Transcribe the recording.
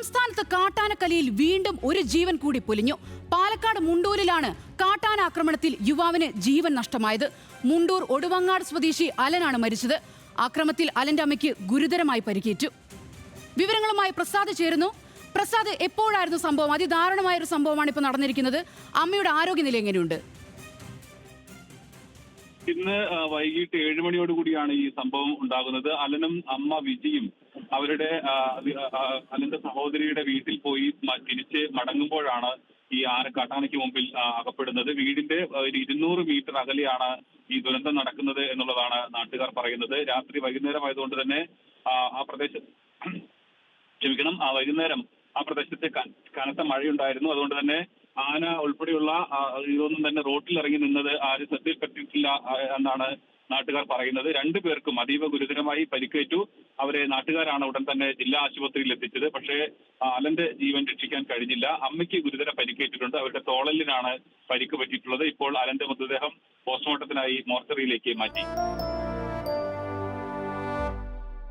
സംസ്ഥാനത്ത് കാട്ടാനക്കലിയിൽ വീണ്ടും ഒരു ജീവൻ കൂടി പൊലിഞ്ഞു. പാലക്കാട് മുണ്ടൂരിലാണ് കാട്ടാന ആക്രമണത്തിൽ യുവാവിന് ജീവൻ നഷ്ടമായത്. മുണ്ടൂർ ഒടുവങ്ങാട് സ്വദേശി അലനാണ് മരിച്ചത്. ആക്രമണത്തിൽ അലന്റെ അമ്മയ്ക്ക് ഗുരുതരമായി പരിക്കേറ്റു. വിവരങ്ങളുമായി പ്രസാദ് ചേരുന്നു. പ്രസാദ്, എപ്പോഴായിരുന്നു സംഭവം? അതിദാരുണമായ ഒരു സംഭവമാണ് ഇപ്പോൾ നടന്നിരിക്കുന്നത്. അമ്മയുടെ ആരോഗ്യനില എങ്ങനെയുണ്ട്? ഇന്ന് വൈകിട്ട് 7 മണിയോടുകൂടിയാണ് ഈ സംഭവം ഉണ്ടാകുന്നത്. അലനും അമ്മ വിജിയും അവരുടെ അലന്റെ സഹോദരിയുടെ വീട്ടിൽ പോയി തിരിച്ച് മടങ്ങുമ്പോഴാണ് ഈ കാട്ടാനയ്ക്ക് മുമ്പിൽ അകപ്പെടുന്നത്. വീടിന്റെ 200 മീറ്റർ അകലെയാണ് ഈ ദുരന്തം നടക്കുന്നത് എന്നുള്ളതാണ് നാട്ടുകാർ പറയുന്നത്. രാത്രി വൈകുന്നേരമായതുകൊണ്ട് തന്നെ ആ പ്രദേശത്ത് വൈകുന്നേരം ആ പ്രദേശത്ത് കനത്ത മഴയുണ്ടായിരുന്നു. അതുകൊണ്ട് തന്നെ ആന ഉൾപ്പെടെയുള്ള ഇതൊന്നും തന്നെ റോട്ടിൽ ഇറങ്ങി നിന്നത് ആരും ശ്രദ്ധയിൽപ്പെട്ടിട്ടില്ല എന്നാണ് നാട്ടുകാർ പറയുന്നത്. 2 പേർക്കും അതീവ ഗുരുതരമായി പരിക്കേറ്റു. അവരെ നാട്ടുകാരാണ് ഉടൻ തന്നെ ജില്ലാ ആശുപത്രിയിൽ എത്തിച്ചത്. പക്ഷേ അലന്റെ ജീവൻ രക്ഷിക്കാൻ കഴിഞ്ഞില്ല. അമ്മയ്ക്ക് ഗുരുതര പരിക്കേറ്റിട്ടുണ്ട്. അവരുടെ തോളലിനാണ് പരിക്ക് പറ്റിയിട്ടുള്ളത്. ഇപ്പോൾ അലന്റെ മൃതദേഹം പോസ്റ്റ്മോർട്ടത്തിനായി മോർച്ചറിയിലേക്ക് മാറ്റി.